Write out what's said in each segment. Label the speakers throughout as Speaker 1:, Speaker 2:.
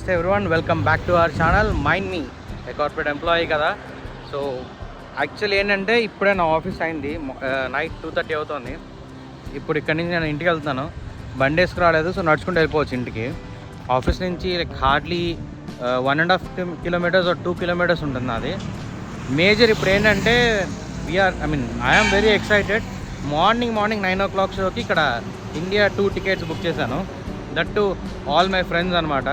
Speaker 1: నమస్తే everyone, welcome back to our channel mind me. Corporate employee కదా. So actually ఏంటంటే ఇప్పుడే నా ఆఫీస్ అయింది, నైట్ 2:30 అవుతుంది. ఇప్పుడు ఇక్కడి నుంచి నేను ఇంటికి వెళ్తున్నాను. బండి వేసుకు రాలేదు, సో నడుచుకుంటూ వెళ్ళిపోవచ్చు ఇంటికి. ఆఫీస్ నుంచి లైక్ హార్డ్లీ 1.5 కిలోమీటర్స్ 2 కిలోమీటర్స్ ఉంటుంది అది. మేజర్ ఇప్పుడు ఏంటంటే I'm very excited. Morning 9 o'clock షోకి ఇక్కడ ఇండియా 2 టికెట్స్ బుక్ చేశాను. That to all my friends అనమాట.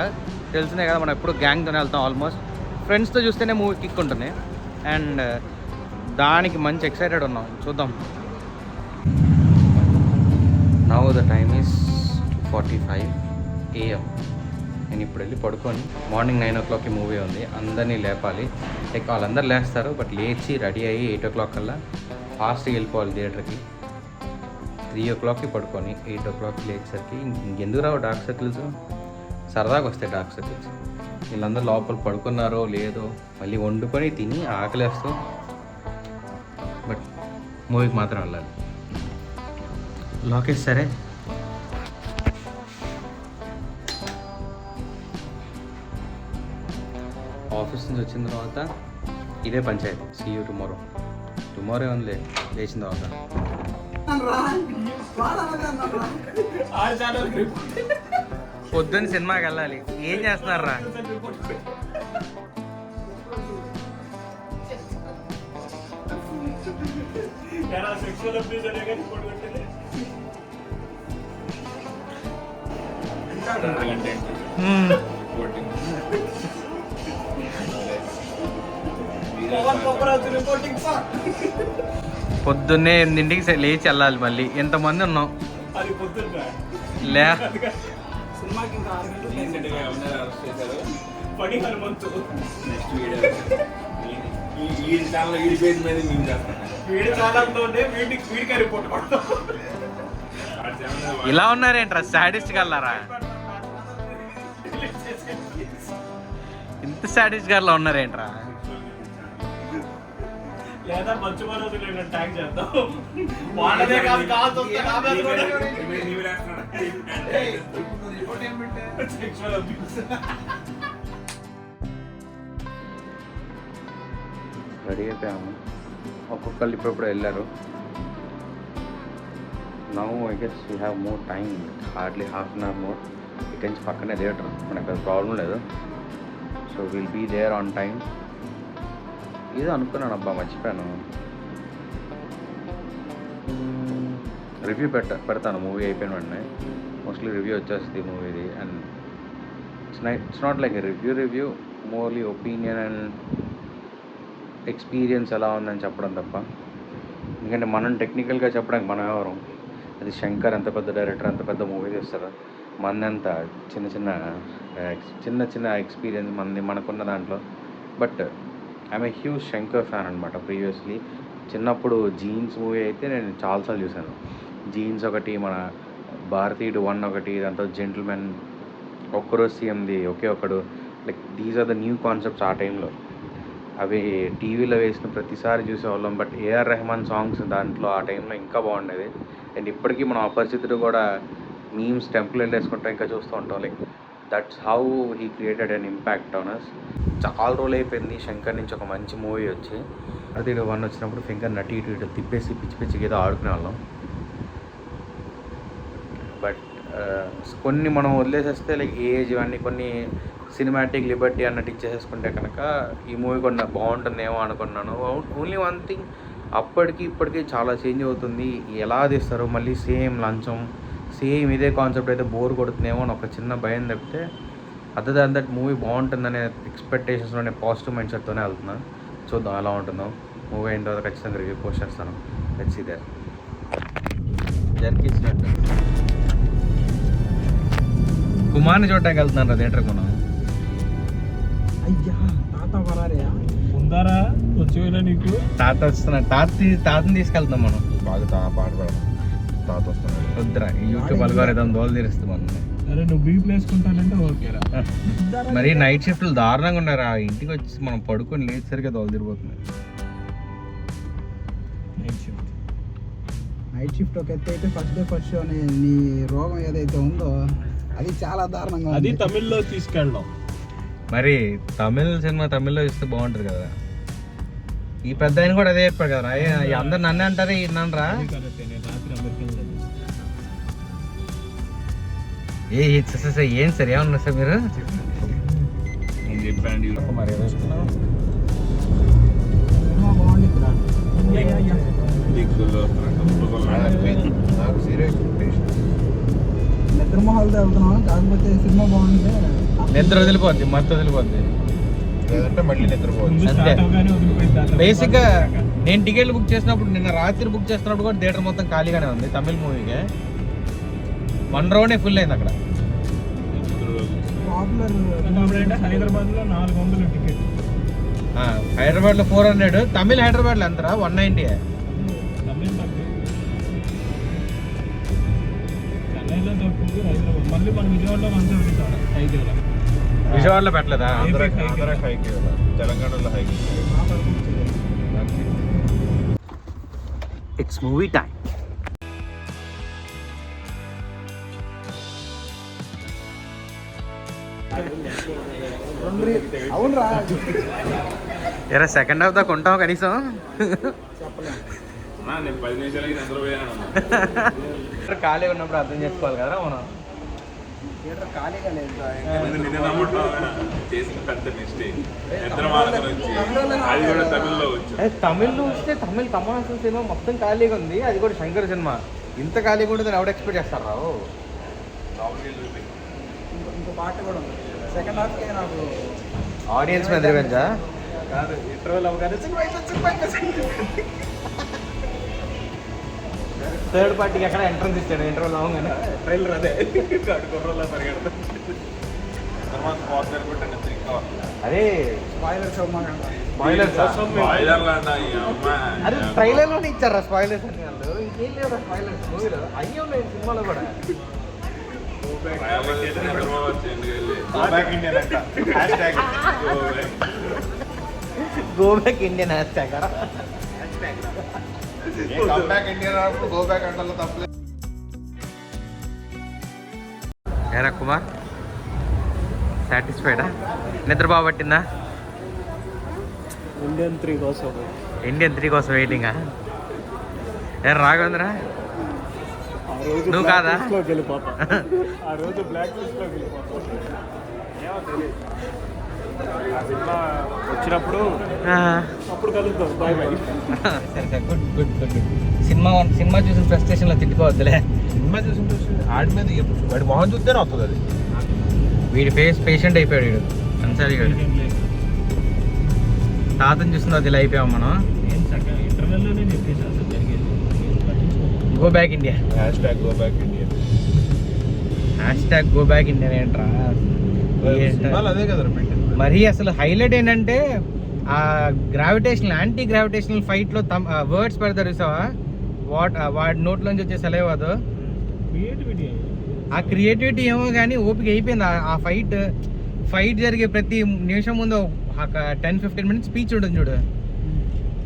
Speaker 1: తెలిసినే కదా, మనం ఎప్పుడు గ్యాంగ్తోనే వెళ్తాం. ఆల్మోస్ట్ ఫ్రెండ్స్తో చూస్తేనే మూవీ కిక్ ఉంటుంది. అండ్ దానికి మంచి ఎక్సైటెడ్ ఉన్నాం. చూద్దాం. Now the time is 2:45 AM. నేను ఇప్పుడు వెళ్ళి పడుకొని మార్నింగ్ 9 o'clockకి మూవీ ఉంది. అందరినీ లేపాలి. లైక్ వాళ్ళందరూ లేస్తారు, బట్ లేచి రెడీ అయ్యి 8 o'clock కల్లా ఫాస్ట్గా వెళ్ళిపోవాలి థియేటర్కి. 3 o'clockకి పడుకొని 8 o'clockకి లేచేసరికి ఇంకెందుకు రావు డార్క్ సర్కిల్స్. సరదాగా వస్తాయి డార్క్ సర్కిల్స్. వీళ్ళందరూ లోపల పడుకున్నారో లేదో మళ్ళీ వండుకొని తిని ఆకలేస్తూ, బట్ మూవీకి మాత్రం వెళ్ళాలి. లోకేష్ సరే. ఆఫీస్ నుంచి వచ్చిన తర్వాత ఇదే పంచాయతీ. See you tomorrow. టుమారో ఉందిలే లేచిన తర్వాత. పొద్దున్న సినిమాకి వెళ్ళాలి. ఏం చేస్తున్నారా? పొద్దున్నే 8ంటికి లేచి వెళ్ళాలి. మళ్ళీ ఎంతమంది ఉన్నాం లే. ఇలా ఉన్నారేంట్రా సాడిస్ట్ గల్లారా? ఇంత సాడిస్ట్ గల్లా ఉన్నారేంట్రా?
Speaker 2: లేదా మంచి రోజు నేను ట్యాగ్ చేద్దాం. వాళ్ళదే కాదు కాదు
Speaker 1: రెడీ అయిపోయాము. ఒక్కొక్కళ్ళు ఇప్పుడప్పుడు వెళ్ళారు. Now I guess we have more time, hardly ½ an hour మోర్. ఇక్కడి నుంచి పక్కనే థియేటర్, మనకు అది ప్రాబ్లం లేదు. So will be there on time. ఏదో అనుకున్నాను అబ్బా, మర్చిపోయాను. రివ్యూ పెడతాను మూవీ అయిపోయిన వెంటనే. మోస్ట్లీ రివ్యూ వచ్చేస్తుంది మూవీది. And it's not like review, merely opinion and experience ఎలా ఉందని చెప్పడం తప్ప. ఎందుకంటే మనం టెక్నికల్గా చెప్పడానికి మనం ఎవరు? అది శంకర్ ఎంత పెద్ద డైరెక్టర్, అంత పెద్ద మూవీ చేస్తారు. మందంతా చిన్న చిన్న ఎక్స్పీరియన్స్ మనకున్న దాంట్లో. But I'm a huge Shankar fan అనమాట. ప్రీవియస్లీ చిన్నప్పుడు జీన్స్ మూవీ అయితే నేను చాలాసార్లు చూశాను. జీన్స్ ఒకటి, మన భారతీయుడు 1 ఒకటి, దాంతో జెంటిల్మెన్, ఒక్కరోజు సీఎంది ఒకే ఒకడు. Like these are the new concepts ఆ టైంలో. అవి టీవీలో వేసిన ప్రతిసారి చూసేవాళ్ళం. బట్ ఏఆర్ రెహమాన్ సాంగ్స్ దాంట్లో ఆ టైంలో ఇంకా బాగుండేది. అండ్ ఇప్పటికీ మనం అపరిచితుడు కూడా మీమ్స్ టెంప్లెట్ వేసుకుంటాం, ఇంకా చూస్తూ ఉంటాం. Like that's how he created an impact on us. చాలా రోజులు అయిపోయింది శంకర్ నుంచి ఒక మంచి మూవీ వచ్చి. భారతీయుడు 1 వచ్చినప్పుడు శంకర్ నటి ఇటు తిప్పేసి పిచ్చి పిచ్చికి ఏదో ఆడుకునే వాళ్ళం. బట్ కొన్ని మనం వదిలేసేస్తే, లైక్ ఏజ్ ఇవన్నీ కొన్ని సినిమాటిక్ లిబర్టీ అన్నట్టు ఇచ్చేసేసుకుంటే కనుక ఈ మూవీ కొన్ని బాగుంటుందేమో అనుకున్నాను. ఓన్లీ వన్ థింగ్, అప్పటికి ఇప్పటికీ చాలా చేంజ్ అవుతుంది. ఎలా తీస్తారు మళ్ళీ సేమ్ లంచం, సేమ్ ఇదే కాన్సెప్ట్ అయితే బోర్ కొడుతుందేమో అని ఒక చిన్న భయం తప్పితే, అదర్ దాన్ దట్ మూవీ బాగుంటుందనే ఎక్స్పెక్టేషన్స్లోనే పాజిటివ్ మైండ్ సెట్తోనే వెళ్తున్నాను. చూద్దాం ఎలా ఉంటుందో. మూవీ అయిన తర్వాత ఖచ్చితంగా రివ్యూ పోస్ట్ చేస్తాను. Let's see there. జరికిచ్చినట్టు కుమార్ని చూడటానికి వెళ్తున్నాను రా థియేటర్కి. మనం
Speaker 3: అయ్యా తాత వరారియా
Speaker 2: ఉందారా వచ్చేలా నీకు?
Speaker 1: తాత వస్తున్నాడు. తాతని తీసుకెళ్తాం మనం.
Speaker 4: బాగా పాడబడదు. తాత వస్తున్నాడు.
Speaker 1: వద్దురా, ఈ యూట్యూబ్ అల్గోరిథం దోలు తీరుస్తుంది మనం.
Speaker 2: అరే నువ్వు బీప్ వేసుకుంటానంటే ఓకేరా.
Speaker 1: మరి నైట్ షిఫ్ట్లు దారుణంగా ఉన్నారా? ఇంటికి వచ్చి మనం పడుకొని లేచేసరిగా దోలు తిరిగిపోతున్నాయి.
Speaker 3: నైట్ షిఫ్ట్ ఒక ఎత్తు అయితే, ఫస్ట్ డే ఫస్ట్ షో నీ రోగం ఏదైతే ఉందో అది చాలా దారుణంగా.
Speaker 2: అది తమిళ్లో తీసుకెళ్ళడం.
Speaker 1: మరి తమిళ సినిమా తమిళ్లో చూస్తే బాగుంటుంది కదా. ఈ పెద్ద ఆయన కూడా అదే చెప్పాడు కదా, అందరు నన్నే అంటారే ఈయనరా. ఏం సార్ ఏమన్నా సార్ మీరు
Speaker 4: నేను చెప్పాను
Speaker 1: మరి
Speaker 3: సినిమా బాగుండిద్దిరా.
Speaker 4: నాకు సీరియస్
Speaker 3: నిద్ర మొహాలతో వెళ్తున్నాం, కాకపోతే సినిమా బాగుంటే
Speaker 1: నిద్ర వదిలిపోద్ది, మత్తు వదిలిపోద్ది.
Speaker 4: లేదంటే మళ్ళీ నిద్రపోవచ్చు.
Speaker 1: అంతే బేసిక్గా నేను టికెట్లు బుక్ చేసినప్పుడు, నిన్న రాత్రి బుక్ చేస్తున్నప్పుడు కూడా థియేటర్ మొత్తం ఖాళీగానే ఉంది. తమిళ మూవీకి 1 రౌండే ఫుల్ అయింది అక్కడ.
Speaker 3: పాపులర్
Speaker 2: హైదరాబాద్ లో 400 టికెట్,
Speaker 1: హైదరాబాద్ లో 400, తమిళ హైదరాబాద్ లో ఎంతరా 190.
Speaker 2: తమిళ తక్కువ, చెన్నైలో తక్కువ, హైదరాబాద్. మళ్ళీ మన విజయవాడలో 170 హైదరాబాద్.
Speaker 1: విజయవాడలో పెట్టలేదా?
Speaker 4: ఆంధ్ర హైకి కదా, తెలంగాణలో హైకి.
Speaker 1: It's movie time.
Speaker 3: అవునరా.
Speaker 1: ఎరా సెకండ్ హాఫ్ దాకా ఉంటావు కనీసం?
Speaker 4: నేను 10 నిమిషాలకి నిద్రపోయాను.
Speaker 1: ఖాళీ ఉన్నప్పుడు అర్థం చేసుకోవాలి కదా మనం.
Speaker 3: థియేటర్ ఖాళీగా లేదు.
Speaker 4: నిన్న నమ్మటం చేసిన పెద్ద మిస్టేక్. నిద్ర మాత్రం వచ్చి అది కూడా తమిళ్లో వచ్చి
Speaker 1: తమిళ్లో వస్తే తమిళ్ కమల్ హాసన్ సినిమా మొత్తం ఖాళీగా ఉంది. అది కూడా శంకర్ సినిమా ఇంత ఖాళీగా ఉంటుంది ఎవడు ఎక్స్పెక్ట్ చేస్తారు రావు.
Speaker 3: ఇంకో పాట కూడా ఉంది సెకండ్ హాఫ్కి. నాకు
Speaker 1: ఆడియన్స్ మీద రివెంజా
Speaker 3: కాదు, ఇంటర్వెల్ అవగానే
Speaker 1: థర్డ్ పార్టీకి ఎక్కడ ఎంట్రన్స్ ఇచ్చాడు ఇంటర్వెల్ అవగానే.
Speaker 3: ట్రైలర్ అదే
Speaker 4: కుర్రలో పరిగెడతాం. తర్వాత స్పాట్ సరిపెట్టే నిద్ర ఇంకా
Speaker 1: అదే
Speaker 3: స్పాయిలర్ షో మాకంట.
Speaker 1: స్పాయిలర్స్.
Speaker 4: బాయిలర్లు అంట ఈ అమ్మాయి.
Speaker 1: అరే ట్రైలర్లోనే ఇచ్చారా స్పాయిలర్స్ అని వాళ్ళు? ఇంకేం లేదా స్పాయిలర్స్ మూవీలో? అయ్యే ఉన్నాయి సినిమాలో కూడా.
Speaker 4: నిద్రపోవచ్చు ఎందుకు వెళ్ళి. Go back Indian అంట. Hashtag go back.
Speaker 1: Go back Indian hash tag.
Speaker 4: Come back Indian అన్నప్పుడు go back అంటలో తప్పలేదు.
Speaker 1: ఏరా కుమార్, సాటిస్ఫైడా? నిద్ర బాగా పట్టిందా?
Speaker 2: ఇండియన్ 3 కోసం
Speaker 1: ఇండియన్ 3 కోసం వెయిటింగా? ఏ రాఘవేంద్ర
Speaker 2: ఆ రోజు
Speaker 1: నువ్వు కాదా?
Speaker 2: వెళ్ళిపోతా. ఆ రోజు బ్లాక్ లిస్ట్ లోకి వెళ్ళిపోతా. ఏమో తెలియదు. ఆ సినిమా వచ్చినప్పుడు అప్పుడు కలుద్దాం. Bye bye.
Speaker 1: సరే సరే, గుడ్ గుడ్ గుడ్ గుడ్. సినిమా చూసిన ప్రెస్టేషన్లో తిట్టుకోవద్దులే.
Speaker 4: సినిమా చూసి ఆడి మీద వాడి మొహం చూస్తేనే వస్తుంది అది.
Speaker 1: వీడి ఫేస్ పేషెంట్ అయిపోయాడు వీడు. అన్సారీ గారు తాతను చూసిన అది అయిపోయాం మనం.
Speaker 2: నేను చక్కగా ఇంటర్వెల్లోనే చెప్పేసి అసలు జరిగేది.
Speaker 1: Go back India.
Speaker 4: Hash go back Indian.
Speaker 1: Hash tag go back India ఏంట్రా?
Speaker 4: సినిమాలు అదే కదా పెట్టింది.
Speaker 1: మరీ అసలు హైలైట్ ఏంటంటే ఆ గ్రావిటేషనల్ యాంటీ గ్రావిటేషనల్ ఫైట్లో వర్డ్స్ పెడతారు చూసావా? వాడి నోట్లోంచి వచ్చే సెలవు.
Speaker 2: క్రియేటివిటీ
Speaker 1: ఆ క్రియేటివిటీ ఏమో కానీ ఓపిక అయిపోయింది. ఆ ఫైట్ జరిగే ప్రతి నిమిషం ముందు ఒక 10-15 మినిట్స్ స్పీచ్ ఉంటుంది చూడు.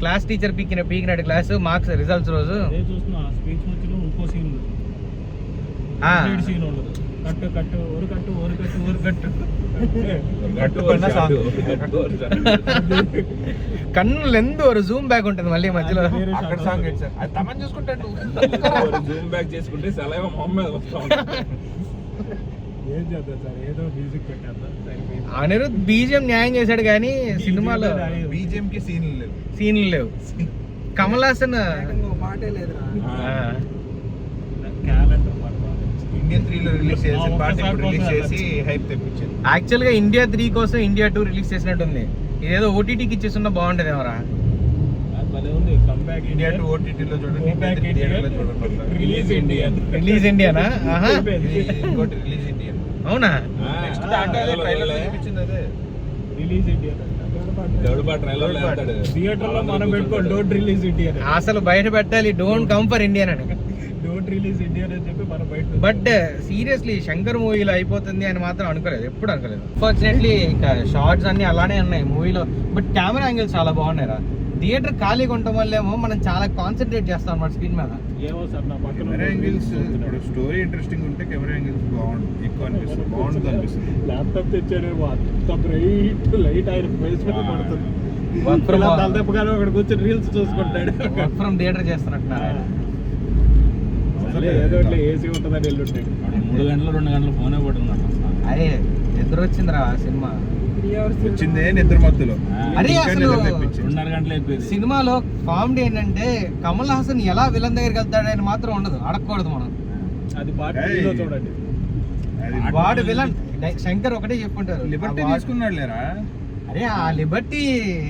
Speaker 1: క్లాస్ టీచర్ పీకినాడు క్లాస్ మార్క్స్ రిజల్ట్స్ రోజు.
Speaker 2: అదే చూస్తున్నా. ఆ స్పీచ్ మధ్యలో ఇంకో సీన్ ఉంది. సీన్ ఉండదు. కట్టు కట్టు ఊరు కట్టు ఊరు కట్టు ఊరు కట్టు
Speaker 1: కన్నులు ఎందు జూమ్ బ్యాక్ ఉంటుంది మళ్ళీ మధ్యలో.
Speaker 4: అక్కడ సాంగ్ అది తమన్ చూసుకుంటాడు. జూమ్ బ్యాక్ చేసుకుంటే సలైవ మొహం మీద వస్తా
Speaker 2: ఏం చేద్దాం సార్, ఏదో మ్యూజిక్ పెట్టేద్దాం.
Speaker 1: అనిరుద్ బీజిఎం న్యాయం చేశాడు కానీ సినిమాలో
Speaker 4: బీజిఎం కి
Speaker 1: సీన్లు లేవు. కమల్ హాసన్
Speaker 3: ఇంకో పాటే లేదురా.
Speaker 2: క్యాలెండర్
Speaker 4: ఇండియన్ 3 లో రిలీజ్ చేసి పాట ఇప్పుడు రిలీజ్ చేసి హైప్ తెప్పించింది.
Speaker 1: యాక్చువల్గా ఇండియా 3 కోసం ఇండియా 2 రిలీజ్ చేసినట్టుంది. ఇదేదో ఓటీటీకి ఇచ్చేస్తున్నా బాగుంటుంది ఏమరా.
Speaker 2: భలే ఉంది. కమ్ బ్యాక్
Speaker 4: ఇండియా 2 OTT లో చూడండి, థియేటర్ లో చూడండి.
Speaker 2: Release Indian.
Speaker 1: Release Indiana?
Speaker 4: ఇంకోటి రిలీజ్ ఇండియన్.
Speaker 1: అవునా?
Speaker 4: నెక్స్ట్ దాంట్లో అదే ట్రైలర్ లో చూపించింది. అదే
Speaker 2: రిలీజ్ ఇండియన్. థియేటర్ లో మనం పెట్టుకోండి, డోంట్ రిలీజ్ ఇండియన్.
Speaker 1: అసలు బయట పెట్టాలి, డోంట్ కమ్ ఫర్ ఇండియన్ అని.
Speaker 2: డోంట్ రిలీజ్ ఇండియన్ అని చెప్పి మనం బయట.
Speaker 1: బట్ సీరియస్లీ శంకర్ మూవీలో అయిపోతుంది అని మాత్రం అనుకోలేదు, ఎప్పుడు అనుకోలేదు. అన్ఫార్చునేట్లీ ఇంకా షార్ట్స్ అన్ని అలానే ఉన్నాయి మూవీలో. బట్ కెమెరా యాంగిల్స్ చాలా బాగున్నాయి రా.
Speaker 5: థియేటర్ ఖాళీగా ఉండటం వల్లేమో మనం చాలా కాన్సన్ట్రేట్ చేస్తాం అన్నమాట స్క్రీన్ మీద.
Speaker 2: ఏమో సార్ నా పక్కన
Speaker 4: కెమెరా యాంగిల్స్ ఇప్పుడు స్టోరీ ఇంట్రెస్టింగ్ ఉంటే కెమెరా యాంగిల్స్ ఎక్కువ అనిపిస్తుంది, బాగుంటుంది అనిపిస్తుంది.
Speaker 2: ల్యాప్టాప్ తెచ్చాడు అంత బ్రైట్ లైట్ ఆయన ఫేస్ మీద పడుతుంది.
Speaker 5: Work from home.
Speaker 2: తలదెప్పగానే అక్కడ కూర్చొని రీల్స్ చూసుకుంటాడు.
Speaker 5: వర్క్ ఫ్రమ్ థియేటర్ చేస్తున్నట్టున్నారు.
Speaker 2: సర్లే, ఏదో ఇట్లా ఏసీ ఉంటుందని వెళ్ళుంటాడు.
Speaker 6: 3 గంటలు 2 గంటలు ఫోనే పడుతున్నాను.
Speaker 5: అదే నిద్ర వచ్చిందిరా సినిమా.
Speaker 4: వచ్చిందే నిద్ర మత్తులో.
Speaker 5: అరే
Speaker 4: ఇంకా
Speaker 5: అసలు
Speaker 4: నిద్ర తెప్పించింది.
Speaker 6: 2.5 గంటలు అయిపోయింది.
Speaker 5: సినిమాలో కామెడీ ఏంటంటే కమల్ హాసన్ ఎలా విలన్ దగ్గరికి వెళ్తాడని మాత్రం ఉండదు, అడగకూడదు మనం.
Speaker 2: అది పార్ట్ 3లో చూడండి.
Speaker 4: అది
Speaker 5: వాడు విలన్ శంకర్ ఒకటే చెప్పుంటారు.
Speaker 4: లిబర్టీ తీసుకున్నాడు లేరా.
Speaker 5: అరే ఆ లిబర్టీ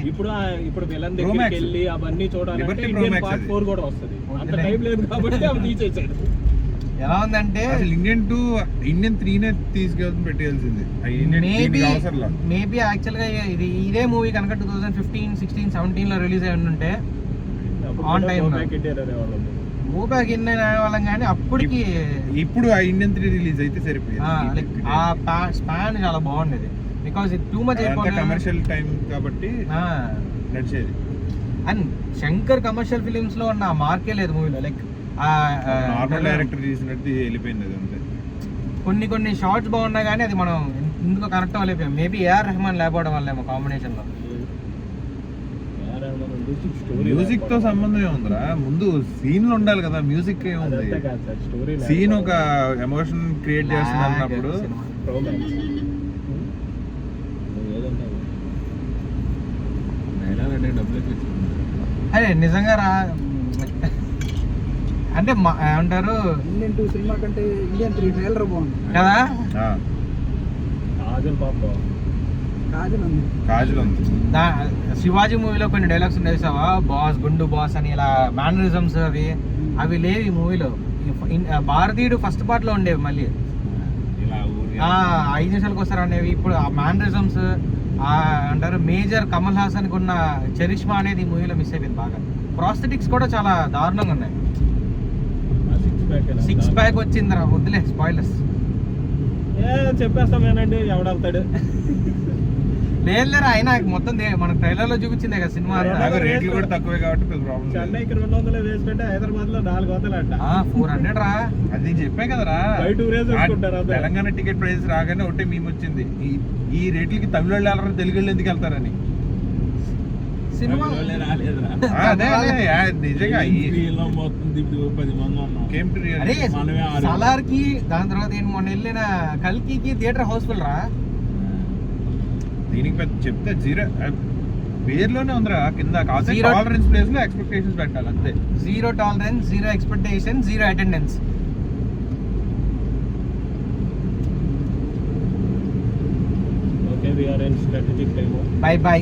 Speaker 2: ఇప్పుడు విలన్ దగ్గరికి
Speaker 4: Promax.
Speaker 2: వెళ్ళి అవన్నీ చూడాలంటే
Speaker 4: Liberty
Speaker 2: ఇండియన్
Speaker 4: Promax
Speaker 2: పార్ట్
Speaker 4: అది.
Speaker 2: 4 కూడా వస్తుంది. అంత టైం లేదు కాబట్టి అవి తీసేసాడు.
Speaker 5: ఎలా ఉందంటే
Speaker 4: అసలు ఇండియన్ 2 ఇండియన్ 3నే తీసుకెళ్తుంది పెట్టేయాల్సింది. ఆ ఇండియన్ 3
Speaker 5: మేబీ
Speaker 4: అవసరం
Speaker 5: మేబీ యాక్చువల్ గా ఇదే మూవీ కనుక 2015, 16, 17 లో రిలీజ్ అయి ఉంటే On time లో. మూవ్ బ్యాక్ ఇన్ వాళ్ళం కానీ అప్పటికి
Speaker 4: ఇప్పుడు ఆ ఇండియన్ 3 రిలీజ్ అయితే సరిపోయింది.
Speaker 5: లైక్ ఆ స్పాన్ చాలా బాగుండేది. బికాస్ ఇది టూ మచ్
Speaker 4: అంతా కమర్షియల్ టైం కాబట్టి నడిచేది.
Speaker 5: అండ్ శంకర్ కమర్షియల్ ఫిలిమ్స్ లో ఉన్న మార్కే లేదు మూవీలో. లైక్
Speaker 4: నార్మల్ డైరెక్టర్ తీసినట్టు వెళ్ళిపోయింది అది అంతే.
Speaker 5: కొన్ని షార్ట్స్ బాగున్నా కానీ అది మనం ఇందులో కనెక్ట్ అవ్వలేకపోయాం. మేబీ ఏఆర్ రెహమాన్ లేకపోవడం వల్లేమో కాంబినేషన్ లో.
Speaker 4: మ్యూజిక్ తో సంబంధం ఏముందిరా, ముందు సీన్లు ఉండాలి కదా, మ్యూజిక్ ఏముంది. సీన్ ఒక ఎమోషన్ క్రియేట్ చేస్తుంది అన్నప్పుడు
Speaker 6: డైలాగ్ అంటే డబ్బులు తెచ్చుకున్నాను.
Speaker 5: అదే నిజంగా అంటే ఏమంటారు
Speaker 3: ఇండియన్ 2 సినిమా కంటే ఇండియన్ 3 ట్రైలర్ బాగుంది
Speaker 5: కదా.
Speaker 2: కాజల్ పాప
Speaker 3: కాజల్ ఉంది.
Speaker 4: కాజల్ ఉంది.
Speaker 5: శివాజీ మూవీలో కొన్ని డైలాగ్స్ ఉన్నాయి చూసావా, బాస్ గుండు బాస్ అని ఇలా మేనరిజమ్స్ అవి లేవు ఈ మూవీలో. భారతీయుడు ఫస్ట్ పార్ట్ లో ఉండేవి, మళ్ళీ
Speaker 6: ఇలా ఊరి
Speaker 5: 5 నిమిషాలకు వస్తారు అనేవి. ఇప్పుడు ఆ మేనరిజమ్స్ అంటారు మేజర్ కమల్ హాసన్ కి ఉన్న చరిష్మా అనేది ఈ మూవీలో మిస్ అయిపోయింది బాగా. ప్రాస్థెటిక్స్ కూడా చాలా దారుణంగా ఉన్నాయి. 6 ప్యాక్ వచ్చిందిరా, వద్దులే స్పాయిలర్స్.
Speaker 2: చెప్పేస్తామేనండి ఎవడెళ్తాడు.
Speaker 5: లేదులేరా, అయినా మొత్తం మన ట్రైలర్ లో చూపించిందే కదా సినిమా.
Speaker 4: నాకు రేట్లు కూడా తక్కువే కాబట్టి పెద్ద ప్రాబ్లం లేదు.
Speaker 2: చెన్నైకి 200 వేసుకుంటే హైదరాబాద్ లో 400 అంట.
Speaker 5: 400 రా.
Speaker 4: అది నేను చెప్పే కదరా,
Speaker 2: బయట ఊరేసి వేసుకుంటారు అంతే.
Speaker 4: తెలంగాణ టికెట్ ప్రైస్ రాగానే ఒకటే మేము వచ్చింది, ఈ రేట్లకి తమిళ వాళ్ళు వెళ్ళరు, తెలుగు వాళ్ళు ఎందుకు వెళ్తారని.
Speaker 5: సినిమా
Speaker 6: వాళ్ళే రాలేదురా.
Speaker 4: అదే నిజంగా
Speaker 6: వీళ్ళలో మొత్తం 10 మంది ఉన్నాం.
Speaker 4: Came to real.
Speaker 5: అరే
Speaker 6: మనమే 6.
Speaker 5: సలార్ కి దాని తర్వాత మొన్న వెళ్ళిన కల్కి థియేటర్ హౌస్ఫుల్ రా.
Speaker 4: దీనికి పెద్ద చెప్తే జీరో పేర్లోనే ఉందిరా, కింద కాదు
Speaker 5: Zero.
Speaker 4: టాలరెన్స్ ప్లేస్ లో ఎక్స్పెక్టేషన్స్ పెట్టాలి అంతే.
Speaker 5: 0 tolerance, 0 expectation, 0 attendance.
Speaker 2: Okay, we are in strategic time.
Speaker 5: By by.